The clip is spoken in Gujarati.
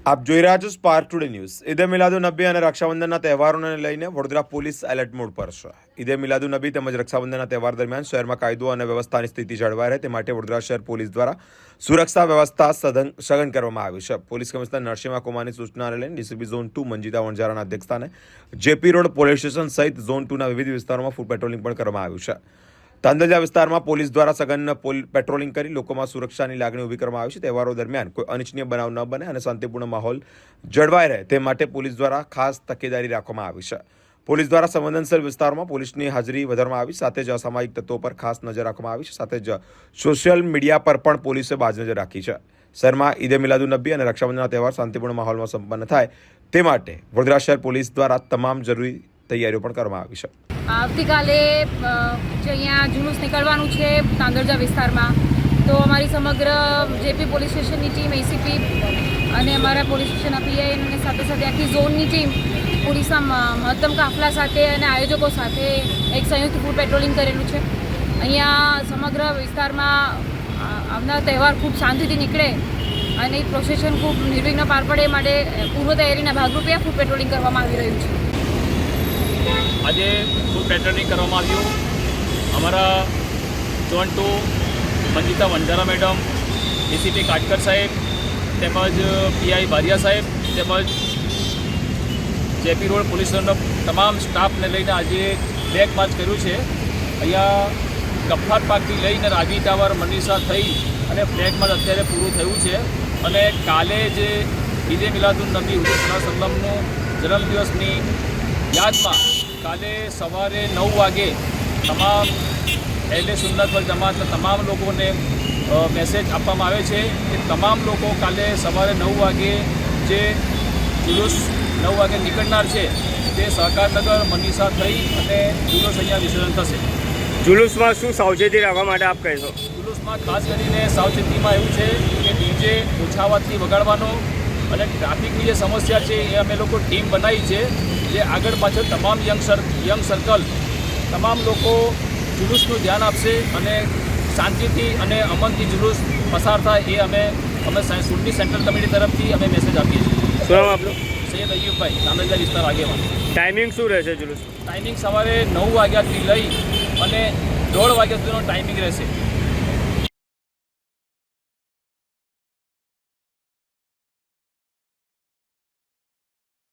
આપ જોઈ રહ્યા છો સ્પાર્ક ટુડે ન્યૂઝ। ઈદે મિલાદુન્નબી અને રક્ષાબંધનના તહેવારોને લઈને વડોદરા પોલીસ એલર્ટ મોડ પર છે। ઈદે મિલાદુન્નબી તેમજ રક્ષાબંધનના તહેવાર દરમિયાન શહેરમાં કાયદો અને વ્યવસ્થાની સ્થિતિ જળવાઈ રહે તે માટે વડોદરા શહેર પોલીસ દ્વારા સુરક્ષા વ્યવસ્થા સઘન કરવામાં આવી છે। પોલીસ કમિશનર નરસિંહા કુમારની સૂચનાને લઈને ડીસીપી ઝોન 2 મંજીતા વણઝારાના અધ્યક્ષસ્થાને જેપી રોડ પોલીસ સ્ટેશન સહિત ઝોન 2ના વિવિધ વિસ્તારોમાં ફૂટ પેટ્રોલિંગ પણ કરવામાં આવ્યું છે। તાંદલજા વિસ્તારમાં પોલીસ દ્વારા સઘન પેટ્રોલિંગ કરી લોકોમાં સુરક્ષાની લાગણી ઊભી કરવામાં આવી છે। તહેવારો દરમિયાન કોઈ અનિચ્છનીય બનાવ ન બને અને શાંતિપૂર્ણ માહોલ જળવાઈ રહે તે માટે પોલીસ દ્વારા ખાસ તકેદારી રાખવામાં આવી છે। પોલીસ દ્વારા સંવેદનશીલ વિસ્તારોમાં પોલીસની હાજરી વધારવામાં આવી, સાથે જ અસામાજિક તત્વો પર ખાસ નજર રાખવામાં આવી છે। સાથે જ સોશિયલ મીડિયા પર પણ પોલીસે બાજ નજર રાખી છે। શહેરમાં ઈદે મિલાદુન્નબી અને રક્ષાબંધનના તહેવાર શાંતિપૂર્ણ માહોલમાં સંપન્ન થાય તે માટે વડોદરા શહેર પોલીસ દ્વારા તમામ જરૂરી તૈયારીઓ પણ કરવામાં આવી છે। આવતીકાલે જે અહીંયા જુલુસ નીકળવાનું છે તાંદલજા વિસ્તારમાં, તો અમારી સમગ્ર જેપી પોલીસ સ્ટેશનની ટીમ, એસીપી અને અમારા પોલીસ સ્ટેશનના પીઆઈ અને સાથે સાથે આખી ઝોનની ટીમ પોલીસના મહત્તમ કાફલા સાથે અને આયોજકો સાથે એક સંયુક્ત ફૂટ પેટ્રોલિંગ કરેલું છે। અહીંયા સમગ્ર વિસ્તારમાં આવનાર તહેવાર ખૂબ શાંતિથી નીકળે અને એ પ્રોસેશન ખૂબ નિર્વિઘ્ન પાર પડે માટે પૂર્વ તૈયારીના ભાગરૂપે આ ફૂટ પેટ્રોલિંગ કરવામાં આવી રહ્યું છે। આજે ફૂટ પેટ્રોલિંગ કરવામાં આવ્યું। અમારા zone 2 Manjita Vanzara madam, ACP Katkar સાહેબ તેમજ પીઆઈ બારિયા સાહેબ તેમજ જેપી રોડ પોલીસ સ્ટેશનનો તમામ સ્ટાફને લઈને આજે ફ્લેગ માર્ચ કર્યું છે। અહીંયા ગફ્ફાર પાર્કથી લઈને રાગી ટાવર મનીષા થઈ અને ફ્લેગ માર્ચ અત્યારે પૂરું થયું છે અને કાલે જે ઈદે મિલાદુન્નબી હુઝુર સલ્લલ્લાહુ જન્મદિવસની યાદમાં કાલે સવારે 9 વાગે તમામ અહેલે સુન્નત વલ જમાતના તમામ લોકોને મેસેજ આપવામાં આવે છે કે તમામ લોકો કાલે સવારે 9 વાગે જે જુલુસ 9 વાગે નીકળનાર છે તે સહકારનગર મનીષા થઈ અને જુલુસ અહીંયા વિસર્જન થશે। જુલુસમાં શું સાવચેતી રાખવા માટે આપ કહેશો? જુલુસમાં ખાસ કરીને સાવચેતીમાં એવું છે કે ડીજે ઓછા અવાજથી વગાડવાનો અને ટ્રાફિકની જે સમસ્યા છે એ અમે લોકો ટીમ બનાવી છે, જે આગળ પાછળ તમામ યંગ સર્કલ તમામ લોકો જુલુસનું ધ્યાન આપશે અને શાંતિથી અને અમનથી જુલુસ પસાર થાય એ અમે સુન્ની સેન્ટ્રલ કમિટી તરફથી અમે મેસેજ આપીએ છીએ। શું નામ આપનું? સૈયદ અય્યુબભાઈ, તાંદલજા વિસ્તાર આગેવાન। ટાઈમિંગ શું રહેશે જુલુસ? ટાઈમિંગ સવારે 9 વાગ્યાથી લઈ અને 1:30 વાગ્યા સુધીનો ટાઈમિંગ રહેશે।